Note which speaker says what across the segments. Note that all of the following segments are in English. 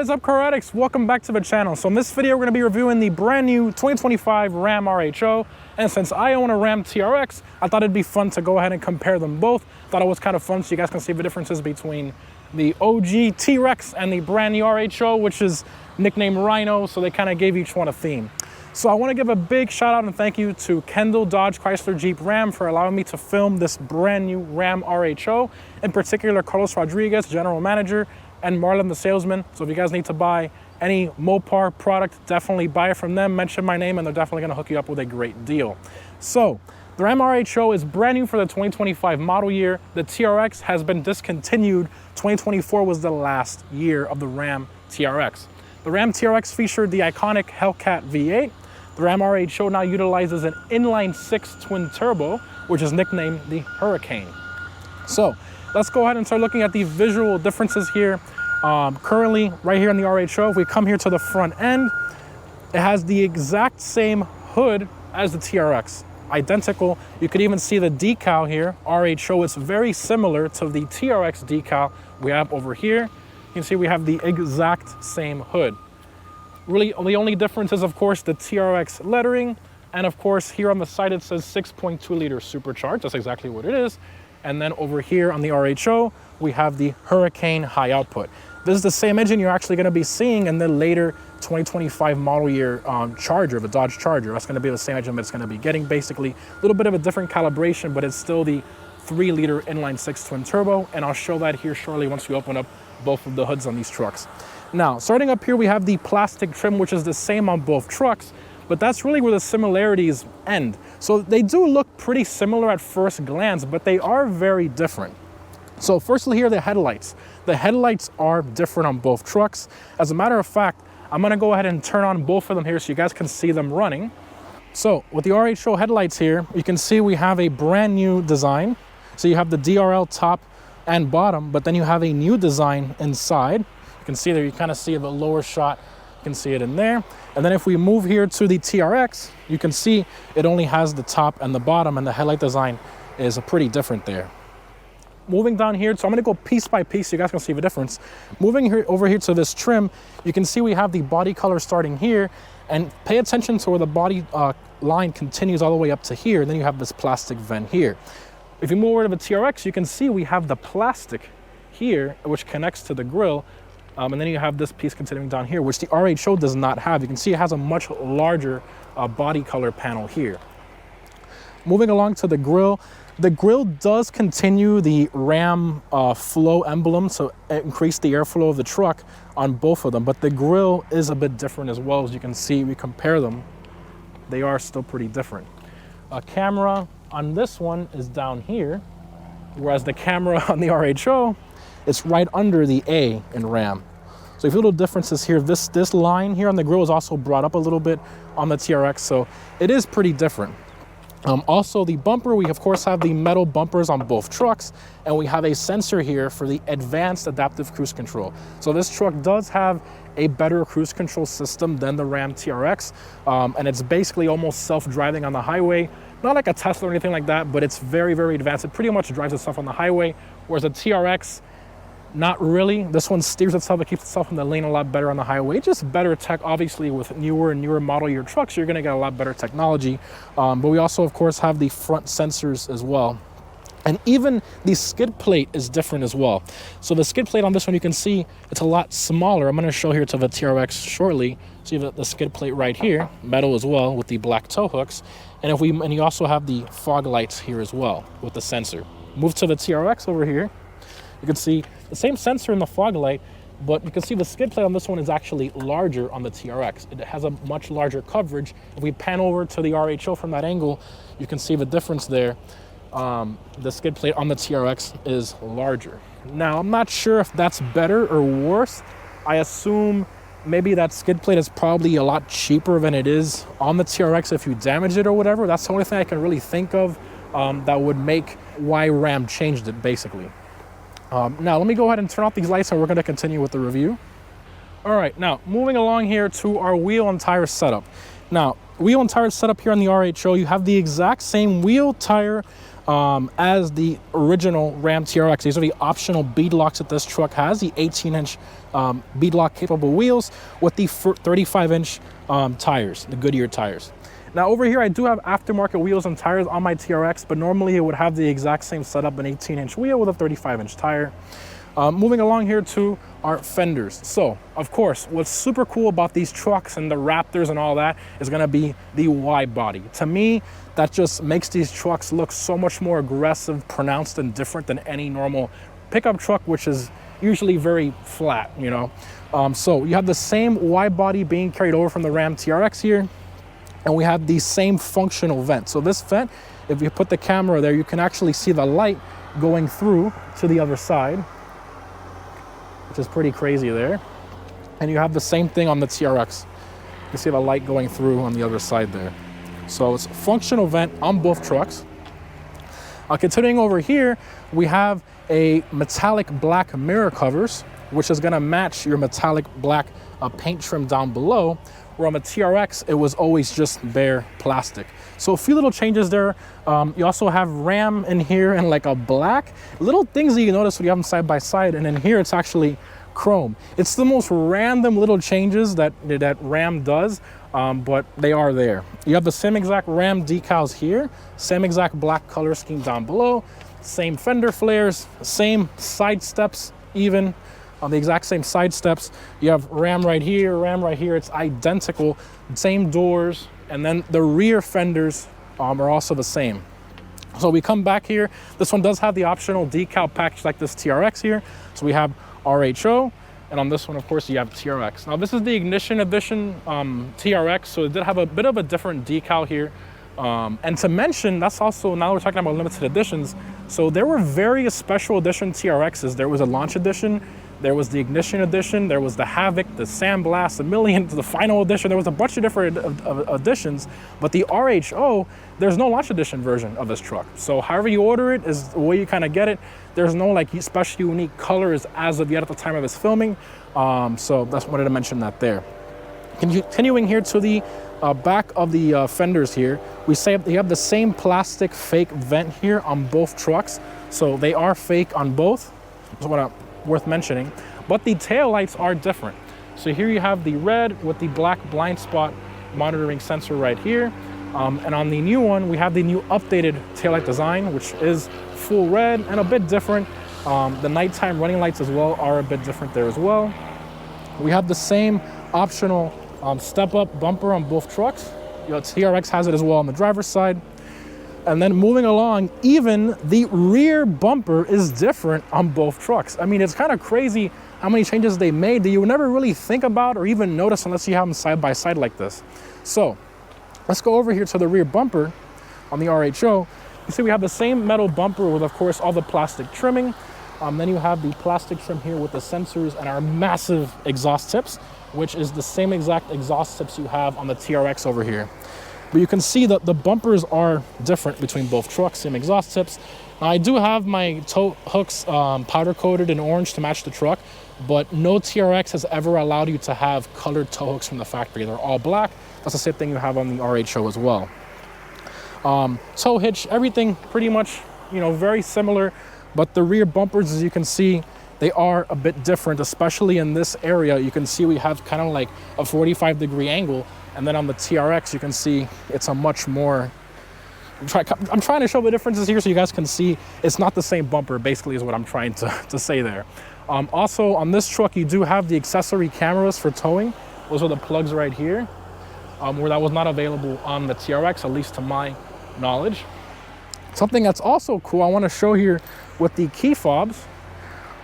Speaker 1: is up, car addicts? Welcome back to the channel. So in this video, we're going to be reviewing the brand new 2025 Ram RHO. And since I own a Ram TRX, I thought it'd be fun to go ahead and compare them both. Thought it was kind of fun so you guys can see the differences between the OG T-Rex and the brand new RHO, which is nicknamed Rhino. So they kind of gave each one a theme. So I want to give a big shout out and thank you to Kendall Dodge Chrysler Jeep Ram for allowing me to film this brand new Ram RHO. In particular, Carlos Rodriguez, general manager, and Marlon the salesman. So if you guys need to buy any Mopar product, definitely buy it from them, mention my name, and they're definitely gonna hook you up with a great deal. So the Ram RHO is brand new for the 2025 model year. The TRX has been discontinued. 2024 was the last year of the Ram TRX. The Ram TRX featured the iconic Hellcat V8. The Ram RHO now utilizes an inline-6 twin turbo, which is nicknamed the Hurricane. So let's go ahead and start looking at the visual differences here. Currently, right here in the RHO, if we come here to the front end, it has the exact same hood as the TRX. Identical. You could even see the decal here, RHO. It's very similar to the TRX decal we have over here. You can see we have the exact same hood. Really, the only difference is, of course, the TRX lettering. And of course, here on the side, it says 6.2 liter supercharged. That's exactly what it is. And then over here on the RHO, we have the Hurricane high output. This is the same engine you're actually going to be seeing in the later 2025 model year Charger, the Dodge Charger. That's going to be the same engine that it's going to be getting. Basically, a little bit of a different calibration, but it's still the 3-liter inline-6 twin turbo. And I'll show that here shortly once we open up both of the hoods on these trucks. Now, starting up here, we have the plastic trim, which is the same on both trucks, but that's really where the similarities end. So they do look pretty similar at first glance, but they are very different. So firstly here, the headlights. The headlights are different on both trucks. As a matter of fact, I'm gonna go ahead and turn on both of them here so you guys can see them running. So with the RHO headlights here, you can see we have a brand new design. So you have the DRL top and bottom, but then you have a new design inside. You can see there, you kind of see the lower shot. You can see it in there. And then if we move here to the TRX, you can see it only has the top and the bottom, and the headlight design is pretty different there. Moving down here, so I'm gonna go piece by piece so you guys can see the difference. Moving here over here to this trim, you can see we have the body color starting here, and pay attention to where the body line continues all the way up to here, and then you have this plastic vent here. If you move over to the TRX, you can see we have the plastic here, which connects to the grille. And then you have this piece continuing down here, which the RHO does not have. You can see it has a much larger body color panel here. Moving along to the grille does continue the Ram flow emblem, so increase the airflow of the truck on both of them. But the grille is a bit different as well. As you can see, we compare them, they are still pretty different. A camera on this one is down here, whereas the camera on the RHO, it's right under the A in Ram. So if you little differences here, this line here on the grille is also brought up a little bit on the TRX, so it is pretty different. Also the bumper, we of course have the metal bumpers on both trucks, and we have a sensor here for the advanced adaptive cruise control. So this truck does have a better cruise control system than the Ram TRX, and it's basically almost self-driving on the highway. Not like a Tesla or anything like that, but it's very, very advanced. It pretty much drives itself on the highway, whereas the TRX, not really. This one steers itself, it keeps itself in the lane a lot better on the highway. Just better tech, obviously with newer and newer model year trucks, you're gonna get a lot better technology. But we also, of course, have the front sensors as well. And even the skid plate is different as well. So the skid plate on this one, you can see it's a lot smaller. I'm gonna show here to the TRX shortly. So you have the skid plate right here, metal as well with the black tow hooks. And you also have the fog lights here as well with the sensor. Move to the TRX over here. You can see the same sensor in the fog light, but you can see the skid plate on this one is actually larger on the TRX. It has a much larger coverage. If we pan over to the RHO from that angle, you can see the difference there. The skid plate on the TRX is larger. Now, I'm not sure if that's better or worse. I assume maybe that skid plate is probably a lot cheaper than it is on the TRX if you damage it or whatever. That's the only thing I can really think of that would make why Ram changed it, basically. Now, let me go ahead and turn off these lights and we're going to continue with the review. All right, now moving along here to our wheel and tire setup. Now, wheel and tire setup here on the RHO, you have the exact same wheel, tire, as the original Ram TRX. These are the optional bead locks that this truck has, the 18-inch bead lock capable wheels with the 35-inch tires, the Goodyear tires. Now over here, I do have aftermarket wheels and tires on my TRX, but normally it would have the exact same setup, an 18-inch wheel with a 35-inch tire. Moving along here to our fenders. So, of course, what's super cool about these trucks and the Raptors and all that is gonna be the wide body. To me, that just makes these trucks look so much more aggressive, pronounced, and different than any normal pickup truck, which is usually very flat, you know? So you have the same wide body being carried over from the Ram TRX here, and we have the same functional vent. So this vent, if you put the camera there, you can actually see the light going through to the other side, which is pretty crazy there. And you have the same thing on the TRX. You can see the light going through on the other side there. So it's a functional vent on both trucks. Continuing over here, we have a metallic black mirror covers, which is gonna match your metallic black paint trim down below, where on the TRX, it was always just bare plastic. So a few little changes there. You also have Ram in here and like a black. Little things that you notice when you have them side by side, and in here it's actually chrome. It's the most random little changes that Ram does, but they are there. You have the same exact Ram decals here, same exact black color scheme down below, same fender flares, same side steps even. On the exact same side steps. You have Ram right here, it's identical, same doors, and then the rear fenders are also the same. So we come back here, this one does have the optional decal package like this TRX here. So we have RHO, and on this one, of course, you have TRX. Now this is the Ignition Edition TRX, so it did have a bit of a different decal here. And to mention, that's also, now we're talking about limited editions, so there were various special edition TRXs. There was a launch edition, there was the Ignition Edition, there was the Havoc, the Sandblast, the Million, the Final Edition. There was a bunch of different editions, but the RHO, there's no launch edition version of this truck. So however you order it is the way you kind of get it. There's no like special unique colors as of yet at the time of this filming. So that's wanted to mention that there. Continuing here to the back of the fenders here, we say they have the same plastic fake vent here on both trucks. So they are fake on both. That's what worth mentioning, but the tail lights are different. So here you have the red with the black blind spot monitoring sensor right here. And on the new one, we have the new updated taillight design, which is full red and a bit different. The nighttime running lights as well are a bit different there as well. We have the same optional step-up bumper on both trucks. TRX has it as well on the driver's side. And then moving along, even the rear bumper is different on both trucks. I mean, it's kind of crazy how many changes they made that you would never really think about or even notice unless you have them side by side like this. So let's go over here to the rear bumper on the RHO. You see we have the same metal bumper with, of course, all the plastic trimming. Then you have the plastic trim here with the sensors and our massive exhaust tips, which is the same exact exhaust tips you have on the TRX over here. But you can see that the bumpers are different between both trucks, same exhaust tips. Now, I do have my tow hooks powder coated in orange to match the truck, but no TRX has ever allowed you to have colored tow hooks from the factory. They're all black. That's the same thing you have on the RHO as well. Tow hitch, everything pretty much, you know, very similar, but the rear bumpers, as you can see, they are a bit different, especially in this area. You can see we have kind of like a 45-degree angle. And then on the TRX, you can see it's a much more, I'm trying to show the differences here so you guys can see it's not the same bumper, basically is what I'm trying to say there. Also, on this truck, you do have the accessory cameras for towing. Those are the plugs right here, where that was not available on the TRX, at least to my knowledge. Something that's also cool, I want to show here with the key fobs.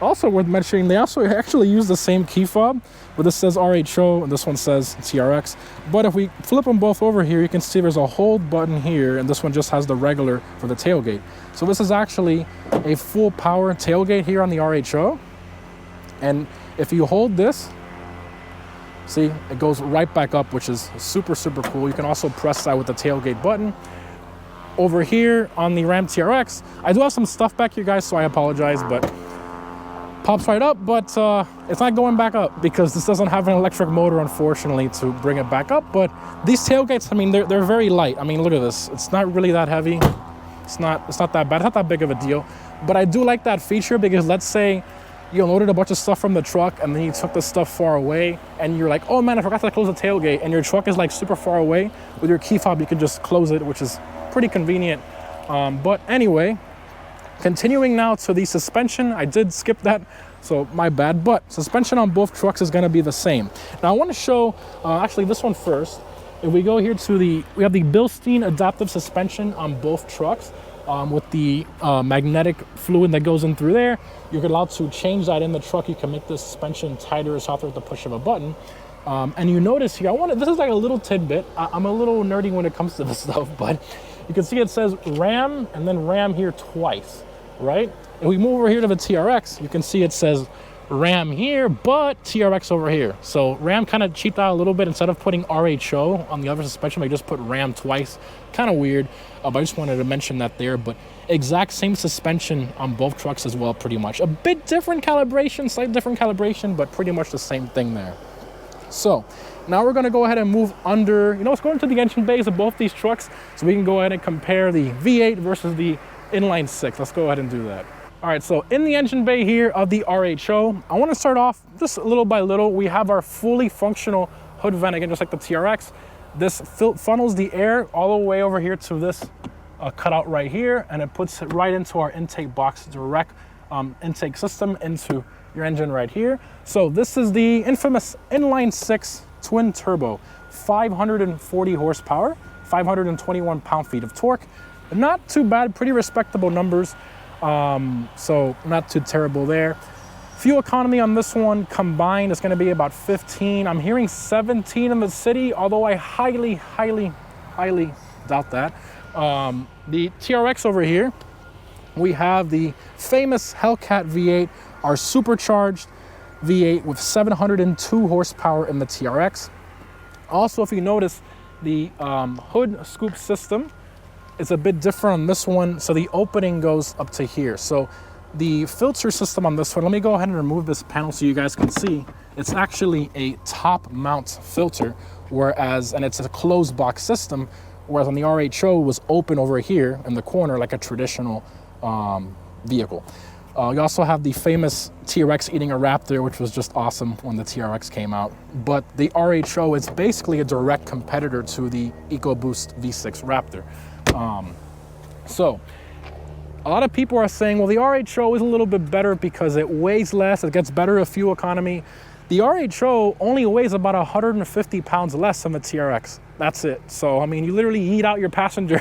Speaker 1: Also worth mentioning, they also actually use the same key fob, but this says RHO and this one says TRX. But if we flip them both over here, you can see there's a hold button here, and this one just has the regular for the tailgate. So this is actually a full power tailgate here on the RHO. And if you hold this, see, it goes right back up, which is super, super cool. You can also press that with the tailgate button. Over here on the Ram TRX, I do have some stuff back here, guys, so I apologize, but pops right up, but it's not going back up because this doesn't have an electric motor, unfortunately, to bring it back up. But these tailgates, I mean, they're very light. I mean, look at this. It's not really that heavy. It's not that bad. It's not that big of a deal. But I do like that feature because let's say you loaded a bunch of stuff from the truck and then you took the stuff far away and you're like, oh man, I forgot to close the tailgate, and your truck is like super far away. With your key fob, you can just close it, which is pretty convenient. But anyway, continuing now to the suspension. I did skip that, so my bad. But suspension on both trucks is going to be the same. Now I want to show actually this one first. If we go here to we have the Bilstein adaptive suspension on both trucks. With the magnetic fluid that goes in through there, you're allowed to change that in the truck. You can make the suspension tighter or softer at the push of a button. And you notice here, this is like a little tidbit. I'm a little nerdy when it comes to this stuff, but you can see it says RAM and then RAM here twice, right? If we move over here to the TRX, you can see it says RAM here, but TRX over here. So RAM kind of cheaped out a little bit. Instead of putting RHO on the other suspension, they just put RAM twice. Kind of weird, but I just wanted to mention that there. But exact same suspension on both trucks as well, pretty much. A bit different calibration, slight different calibration, but pretty much the same thing there. So now we're gonna go ahead and move under, let's go into the engine bays of both these trucks so we can go ahead and compare the V8 versus the inline six. Let's go ahead and do that. All right, so in the engine bay here of the RHO, I want to start off just little by little. We have our fully functional hood vent, again, just like the TRX. This funnels the air all the way over here to this cutout right here, and it puts it right into our intake box, direct intake system into your engine right here. So this is the infamous inline six twin turbo, 540 horsepower, 521 pound-feet of torque. Not too bad, pretty respectable numbers. So not too terrible there. Fuel economy on this one combined is going to be about 15. I'm hearing 17 in the city, although I highly doubt that. The TRX over here, we have the famous Hellcat V8, our supercharged V8 with 702 horsepower in the TRX. Also, if you notice, the hood scoop system, it's a bit different on this one. So the opening goes up to here. So the filter system on this one, let me go ahead and remove this panel so you guys can see. It's actually a top mount filter, and it's a closed box system, whereas on the RHO was open over here in the corner like a traditional vehicle. You also have the famous TRX eating a Raptor, which was just awesome when the TRX came out. But the RHO is basically a direct competitor to the EcoBoost V6 Raptor. So a lot of people are saying, well, the RHO is a little bit better because it weighs less, it gets better of fuel economy. The RHO only weighs about 150 pounds less than the TRX. That's it. So, I mean, you literally eat out your passenger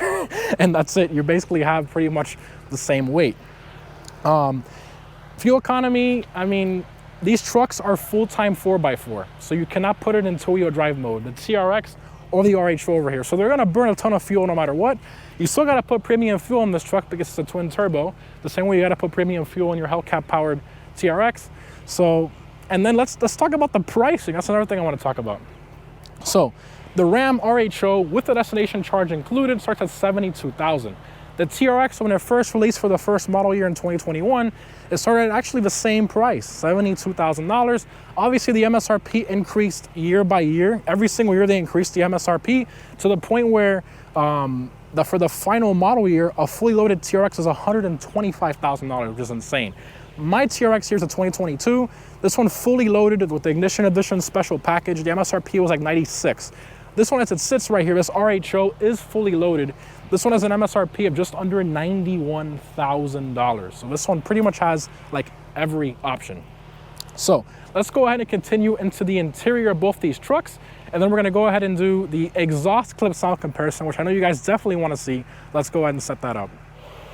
Speaker 1: and that's it. You basically have pretty much the same weight. Fuel economy, I mean, these trucks are full-time 4x4, so you cannot put it in two-wheel drive mode, the TRX or the RHO over here. So they're gonna burn a ton of fuel no matter what. You still gotta put premium fuel in this truck because it's a twin turbo, the same way you gotta put premium fuel in your Hellcat powered TRX. So, and then let's talk about the pricing. That's another thing I wanna talk about. So the RAM RHO with the destination charge included starts at $72,000. The TRX, when it first released for the first model year in 2021, it started at actually the same price, $72,000. Obviously, the MSRP increased year by year. Every single year, they increased the MSRP to the point where for the final model year, a fully loaded TRX is $125,000, which is insane. My TRX here is a 2022. This one fully loaded with the Ignition Edition special package. The MSRP was like $96,000. This one, as it sits right here, this RHO is fully loaded. This one has an MSRP of just under $91,000. So this one pretty much has like every option. So let's go ahead and continue into the interior of both these trucks. And then we're gonna go ahead and do the exhaust clip sound comparison, which I know you guys definitely wanna see. Let's go ahead and set that up.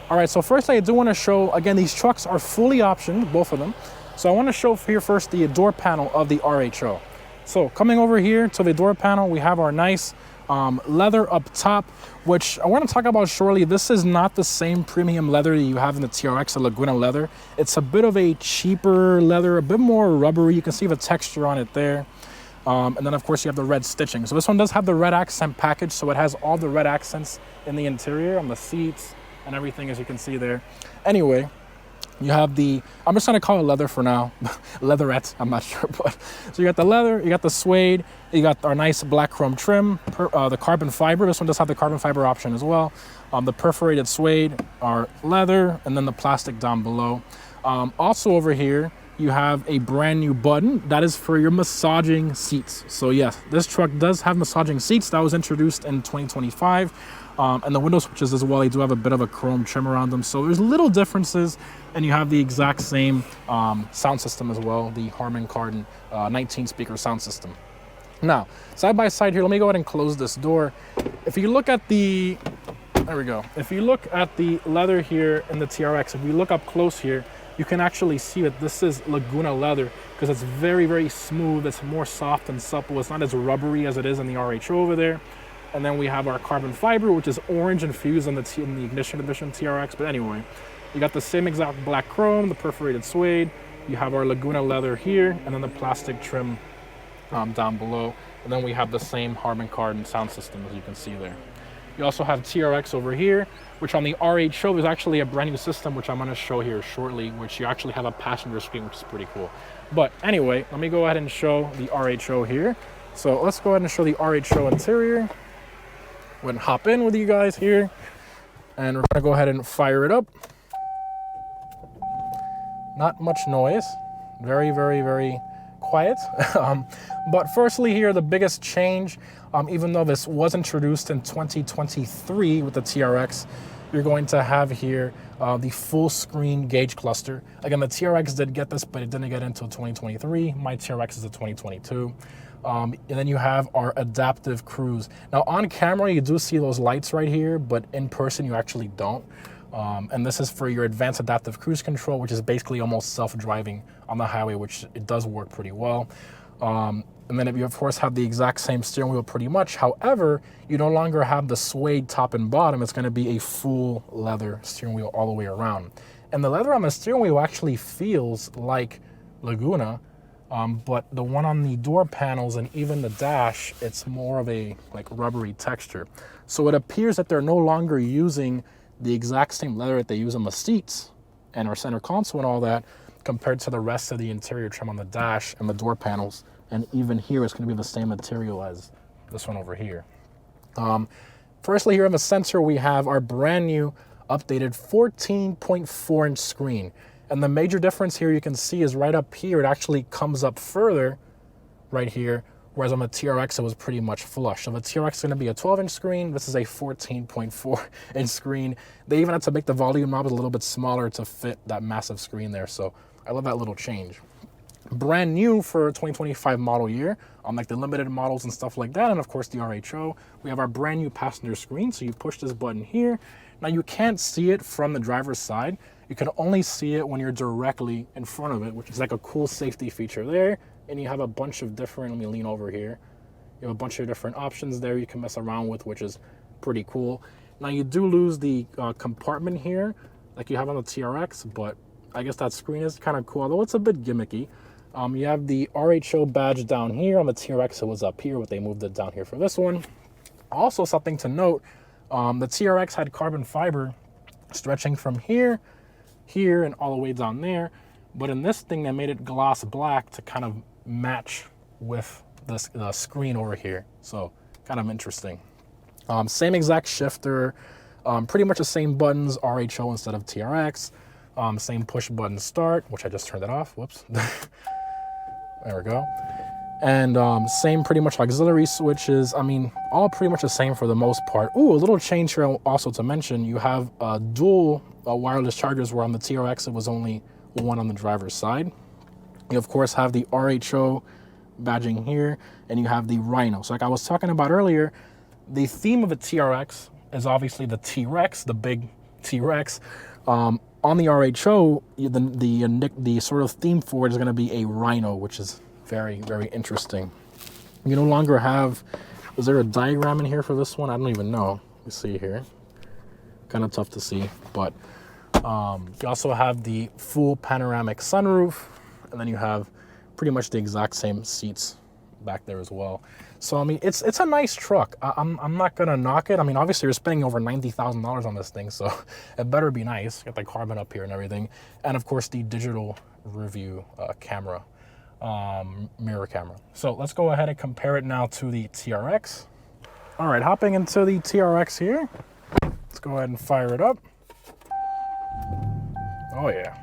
Speaker 1: All right, so first I do wanna show, again, these trucks are fully optioned, both of them. So I wanna show here first the door panel of the RHO. So coming over here to the door panel, we have our nice leather up top, which I want to talk about shortly. This is not the same premium leather that you have in the TRX, the Laguna leather. It's a bit of a cheaper leather, a bit more rubbery. You can see the texture on it there. And then of course you have the red stitching. So this one does have the red accent package, so it has all the red accents in the interior, on the seats and everything, as you can see there. Anyway, You have the, I'm just gonna call it leather for now, leatherette, I'm not sure, but. So you got the leather, you got the suede, you got our nice black chrome trim, the carbon fiber, this one does have the carbon fiber option as well. The perforated suede, our leather, and then the plastic down below. Also over here, you have a brand new button that is for your massaging seats. So yes, this truck does have massaging seats. That was introduced in 2025. And the window switches as well, they do have a bit of a chrome trim around them. So there's little differences, and you have the exact same sound system as well, the Harman Kardon 19 speaker sound system. Now, side by side here, let me go ahead and close this door. If you look at the, there we go. If you look at the leather here in the TRX, if you look up close here, you can actually see that this is Laguna leather because it's very, very smooth. It's more soft and supple. It's not as rubbery as it is in the RHO over there. And then we have our carbon fiber, which is orange infused in the Ignition Edition TRX. But anyway, you got the same exact black chrome, the perforated suede. You have our Laguna leather here, and then the plastic trim down below. And then we have the same Harman Kardon sound system, as you can see there. You also have TRX over here, which on the RHO is actually a brand new system, which I'm going to show here shortly, which you actually have a passenger screen, which is pretty cool. But anyway, let me go ahead and show the RHO here. So let's go ahead and show the RHO interior. Go ahead and hop in with you guys here, and we're gonna go ahead and fire it up. Not much noise, very, very, very quiet. But firstly here, the biggest change, even though this was introduced in 2023 with the TRX, you're going to have here the full screen gauge cluster. Again, the TRX did get this, but it didn't get it until 2023. My TRX is a 2022. And then you have our adaptive cruise. Now on camera, you do see those lights right here, but in person, you actually don't. And this is for your advanced adaptive cruise control, which is basically almost self-driving on the highway, which it does work pretty well. And then you of course have the exact same steering wheel pretty much. However, you no longer have the suede top and bottom. It's gonna be a full leather steering wheel all the way around. And the leather on the steering wheel actually feels like Laguna, but the one on the door panels and even the dash, it's more of a like rubbery texture. So it appears that they're no longer using the exact same leather that they use on the seats and our center console and all that, compared to the rest of the interior trim on the dash and the door panels. And even here, it's going to be the same material as this one over here. Firstly, here in the center, we have our brand new updated 14.4 inch screen. And the major difference here you can see is right up here, it actually comes up further right here, whereas on the TRX, it was pretty much flush. So the TRX is going to be a 12-inch screen. This is a 14.4-inch screen. They even had to make the volume knobs a little bit smaller to fit that massive screen there. So I love that little change. Brand new for 2025 model year, on like the limited models and stuff like that, and of course the RHO, we have our brand new passenger screen. So you push this button here. Now you can't see it from the driver's side. You can only see it when you're directly in front of it, which is like a cool safety feature there. And you have a bunch of different, let me lean over here. You have a bunch of different options there you can mess around with, which is pretty cool. Now you do lose the compartment here, like you have on the TRX, but I guess that screen is kind of cool, although it's a bit gimmicky. You have the RHO badge down here. On the TRX, it was up here, but they moved it down here for this one. Also, something to note, the TRX had carbon fiber stretching from here, here, and all the way down there. But in this thing, they made it gloss black to kind of match with the screen over here. So kind of interesting. Same exact shifter, pretty much the same buttons, RHO instead of TRX. Same push button start, which I just turned it off. Whoops. There we go. And same pretty much auxiliary switches. I mean, all pretty much the same for the most part. Ooh, a little change here also to mention. You have dual wireless chargers, where on the TRX it was only one on the driver's side. You of course have the RHO badging here, and you have the RHO. So like I was talking about earlier, the theme of the TRX is obviously the T-Rex, the big T-Rex. On the RHO, the sort of theme for it is going to be a RHO, which is very, very interesting. You no longer have, is there a diagram in here for this one? I don't even know. Let me see here. Kind of tough to see, but you also have the full panoramic sunroof, and then you have pretty much the exact same seats back there as well. So I mean, it's a nice truck. I'm not gonna knock it. I mean, obviously you're spending over $90,000 on this thing, so it better be nice. Got the carbon up here and everything, and of course the digital review camera, mirror camera. So let's go ahead and compare it now to the TRX. All right, hopping into the TRX here. Let's go ahead and fire it up. Oh yeah,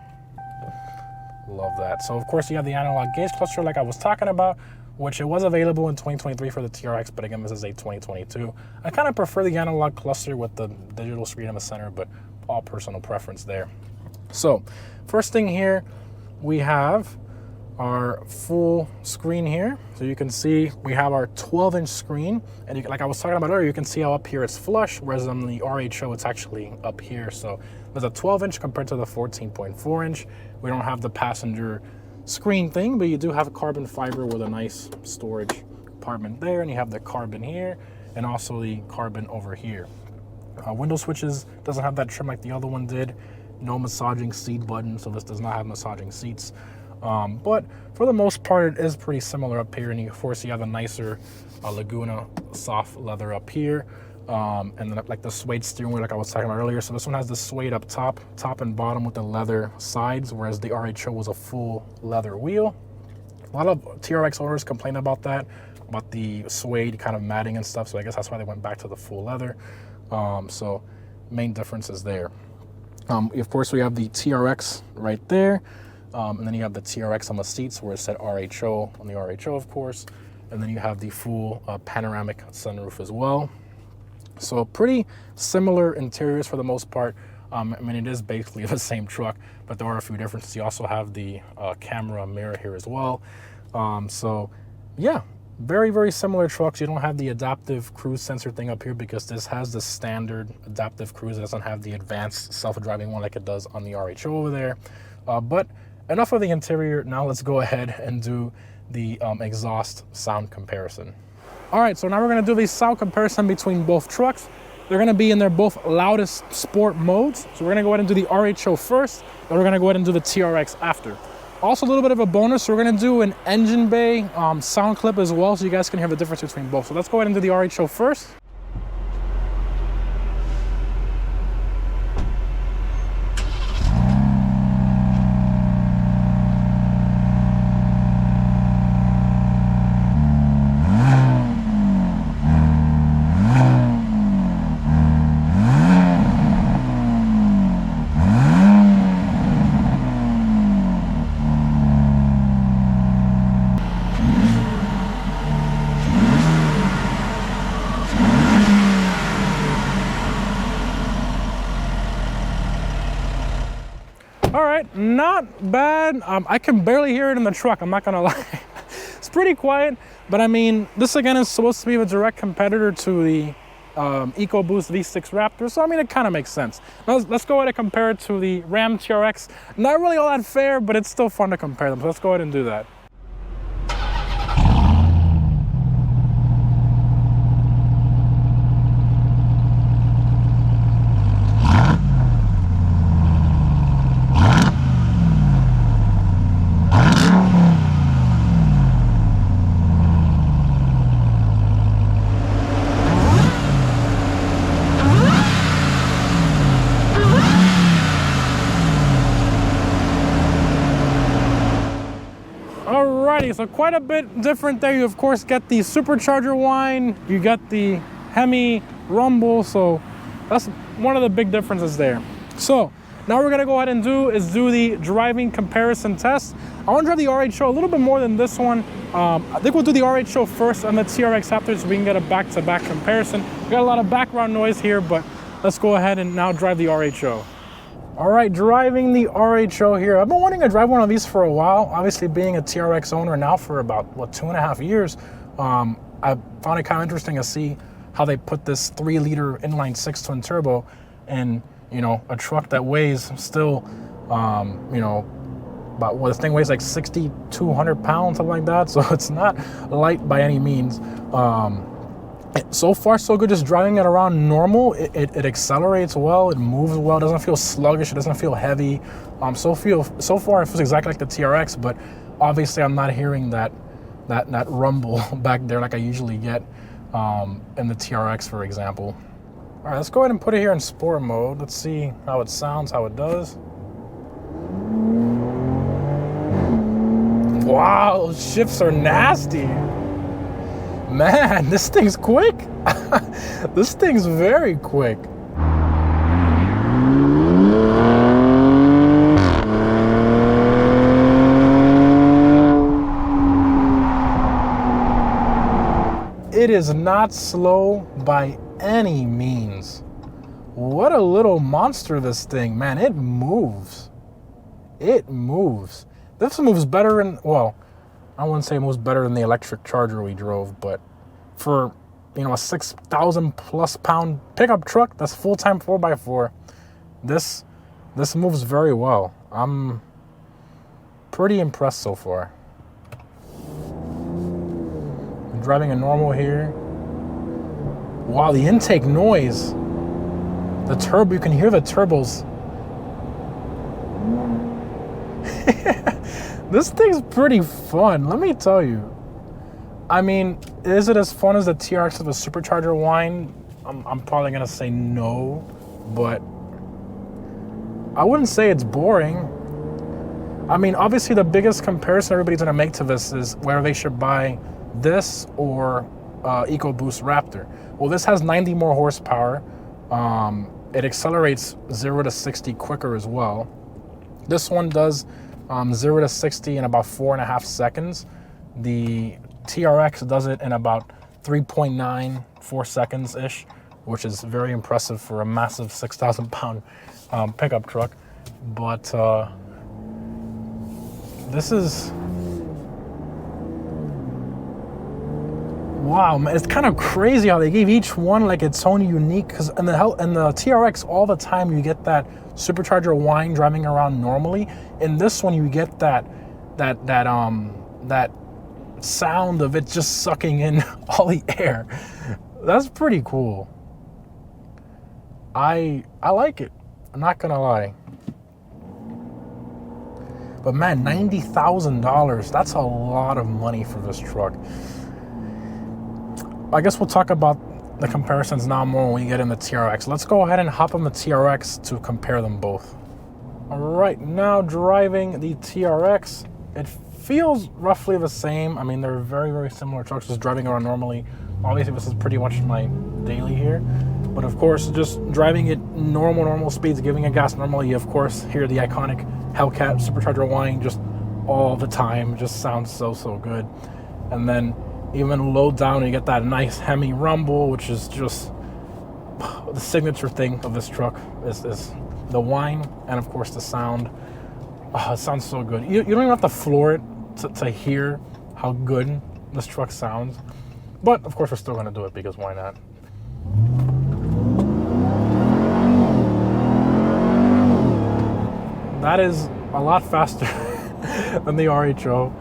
Speaker 1: love that. So of course you have the analog gauge cluster like I was talking about, which it was available in 2023 for the TRX, but again, this is a 2022. I kind of prefer the analog cluster with the digital screen in the center, but all personal preference there. So first thing here, we have our full screen here. So you can see we have our 12-inch screen, and like I was talking about earlier, you can see how up here it's flush, whereas on the RHO it's actually up here. So there's a 12-inch compared to the 14.4-inch. We don't have the passenger screen thing, but you do have carbon fiber with a nice storage compartment there, and you have the carbon here and also the carbon over here. Window switches doesn't have that trim like the other one did. No massaging seat button, so this does not have massaging seats. But for the most part, it is pretty similar up here, and you, of course, you have a nicer Laguna soft leather up here, and then like the suede steering wheel like I was talking about earlier. So this one has the suede up top and bottom with the leather sides, whereas the RHO was a full leather wheel. A lot of TRX owners complain about that, about the suede kind of matting and stuff, so I guess that's why they went back to the full leather. So main difference is there. Of course, we have the TRX right there. And then you have the TRX on the seats where it said RHO on the RHO, of course. And then you have the full panoramic sunroof as well. So pretty similar interiors for the most part. I mean, it is basically the same truck, but there are a few differences. You also have the camera mirror here as well. So yeah, very, very similar trucks. You don't have the adaptive cruise sensor thing up here because this has the standard adaptive cruise. It doesn't have the advanced self-driving one like it does on the RHO over there. But enough of the interior. Now let's go ahead and do the exhaust sound comparison. All right, so now we're gonna do the sound comparison between both trucks. They're gonna be in their both loudest sport modes. So we're gonna go ahead and do the RHO first, then we're gonna go ahead and do the TRX after. Also a little bit of a bonus, so we're gonna do an engine bay sound clip as well, so you guys can hear the difference between both. So let's go ahead and do the RHO first. All right, not bad. I can barely hear it in the truck, I'm not gonna lie. It's pretty quiet, but I mean, this again is supposed to be a direct competitor to the EcoBoost V6 Raptor, so I mean, it kind of makes sense. Now, let's go ahead and compare it to the Ram TRX. Not really all that fair, but it's still fun to compare them, so let's go ahead and do that. Alrighty, so quite a bit different there. You of course get the supercharger whine, you get the Hemi rumble, so that's one of the big differences there. So now we're gonna go ahead and do the driving comparison test. I want to drive the RHO a little bit more than this one. I think we'll do the RHO first and the TRX after, so we can get a back-to-back comparison. We got a lot of background noise here, but let's go ahead and now drive the RHO. All right, driving the RHO here. I've been wanting to drive one of these for a while. Obviously, being a TRX owner now for about, what, 2.5 years, I found it kind of interesting to see how they put this 3-liter inline-6 twin turbo in, you know, a truck that weighs still, you know, about, well, this thing weighs like 6,200 pounds, something like that. So it's not light by any means. So far, so good. Just driving it around normal, it accelerates well, it moves well, it doesn't feel sluggish, it doesn't feel heavy. So far, it feels exactly like the TRX, but obviously I'm not hearing that that rumble back there like I usually get in the TRX, for example. All right, let's go ahead and put it here in sport mode. Let's see how it sounds, how it does. Wow, those shifts are nasty. Man, this thing's quick. This thing's very quick. It is not slow by any means. What a little monster this thing, man. It moves. It moves. This moves better in, well, I wouldn't say it moves better than the electric Charger we drove, but for, you know, a 6,000 plus pound pickup truck that's full-time 4x4, this moves very well. I'm pretty impressed so far. I'm driving a normal here. Wow, the intake noise. The turbo, you can hear the turbos. This thing's pretty fun, let me tell you. I mean, is it as fun as the TRX with the supercharger whine? I'm probably gonna say no, but I wouldn't say it's boring. I mean, obviously the biggest comparison everybody's gonna make to this is whether they should buy this or EcoBoost Raptor. Well, this has 90 more horsepower. It accelerates 0 to 60 quicker as well. This one does 0 to 60 in about 4.5 seconds. The TRX does it in about 3.94 seconds-ish, which is very impressive for a massive 6,000 pound pickup truck. But this is, wow, man, it's kind of crazy how they gave each one like its own unique, because in the TRX all the time you get that supercharger whine driving around normally. In this one you get that sound of it just sucking in all the air. That's pretty cool. I like it, I'm not gonna lie. But man, $90,000, that's a lot of money for this truck. I guess we'll talk about the comparisons now more when we get in the TRX. Let's go ahead and hop on the TRX to compare them both. All right, now driving the TRX, it feels roughly the same. I mean, they're very, very similar trucks, just driving around normally. Obviously, this is pretty much my daily here. But of course, just driving at normal speeds, giving it gas normally, you of course hear the iconic Hellcat supercharger whine just all the time. It just sounds so good. And then even low down, you get that nice Hemi rumble, which is just the signature thing of this truck is the whine and of course the sound. Oh, it sounds so good. You don't even have to floor it to hear how good this truck sounds. But of course we're still gonna do it because why not? That is a lot faster than the RHO.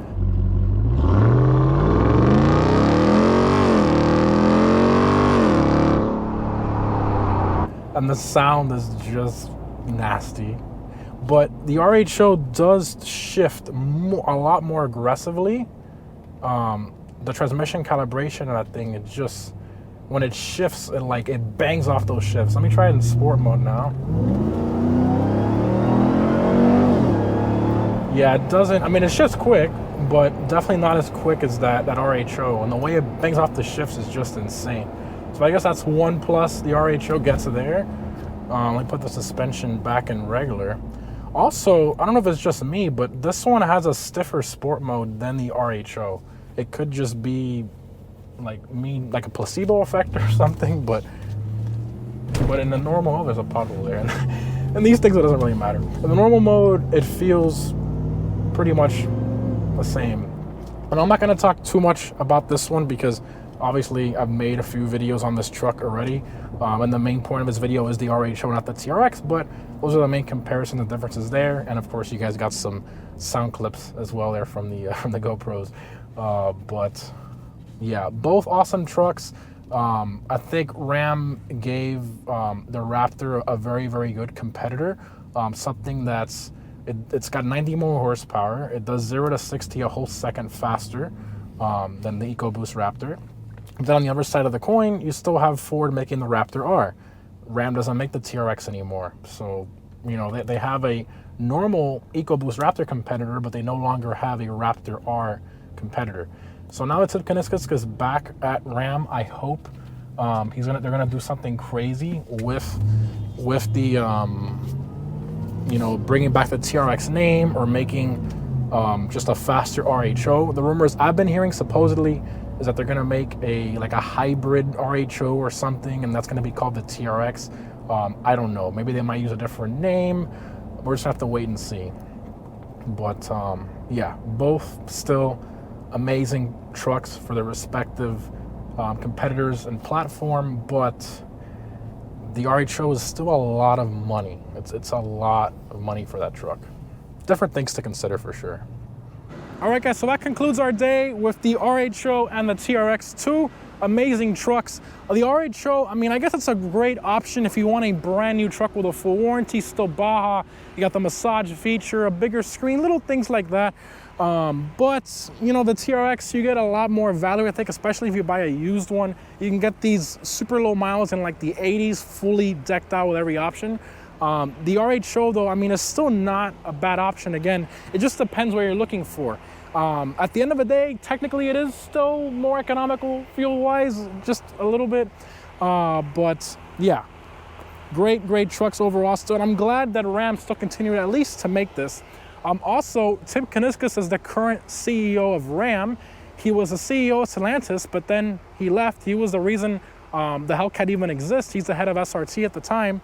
Speaker 1: And the sound is just nasty. But the RHO does shift a lot more aggressively. The transmission calibration of that thing, it just, when it shifts, it bangs off those shifts. Let me try it in sport mode now. Yeah, it doesn't, I mean, it shifts quick, but definitely not as quick as that RHO. And the way it bangs off the shifts is just insane. So I guess that's one plus the RHO gets there. Let me put the suspension back in regular. Also, I don't know if it's just me, but this one has a stiffer sport mode than the RHO. It could just be like a placebo effect or something, but in the normal, oh, there's a pothole there. And these things, it doesn't really matter. In the normal mode, it feels pretty much the same. And I'm not gonna talk too much about this one because obviously I've made a few videos on this truck already. And the main point of this video is the RHO, not the TRX, but those are the main comparisons and differences there. And of course you guys got some sound clips as well there from the GoPros. But yeah, both awesome trucks. I think Ram gave the Raptor a very, very good competitor. Something that's, it's got 90 more horsepower. It does 0 to 60 a whole second faster. than the EcoBoost Raptor. Then on the other side of the coin, you still have Ford making the Raptor R. Ram doesn't make the TRX anymore. So, you know, they have a normal EcoBoost Raptor competitor, but they no longer have a Raptor R competitor. So now that Tim Kuniskis is back at Ram, I hope they're gonna do something crazy with the you know, bringing back the TRX name or making just a faster RHO. The rumors I've been hearing supposedly is that they're gonna make a hybrid RHO or something, and that's gonna be called the TRX. I don't know. Maybe they might use a different name. We're just gonna have to wait and see. But yeah, both still amazing trucks for their respective competitors and platform, but the RHO is still a lot of money. It's a lot of money for that truck. Different things to consider for sure. All right, guys, so that concludes our day with the RHO and the TRX, two amazing trucks. The RHO, I mean, I guess it's a great option if you want a brand new truck with a full warranty, still Baja. You got the massage feature, a bigger screen, little things like that. But, you know, the TRX, you get a lot more value, I think, especially if you buy a used one. You can get these super low miles in like the 80s, fully decked out with every option. The RHO, though, I mean, it's still not a bad option. Again, it just depends what you're looking for. At the end of the day, technically it is still more economical fuel-wise, just a little bit. But yeah, great trucks overall still. And I'm glad that Ram still continued at least to make this. Also, Tim Kuniskis is the current CEO of Ram. He was the CEO of Stellantis, but then he left. He was the reason the Hellcat even exists. He's the head of SRT at the time.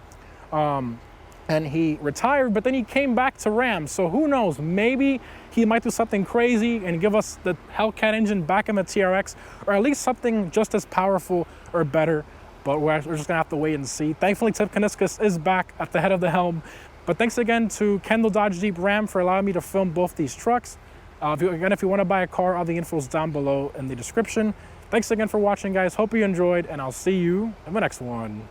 Speaker 1: And he retired, but then he came back to Ram. So who knows, maybe he might do something crazy and give us the Hellcat engine back in the TRX, or at least something just as powerful or better. But we're just gonna have to wait and see. Thankfully, Tim Kuniskis is back at the head of the helm. But thanks again to Kendall Dodge Jeep Ram for allowing me to film both these trucks. If you wanna buy a car, all the info is down below in the description. Thanks again for watching, guys. Hope you enjoyed, and I'll see you in the next one.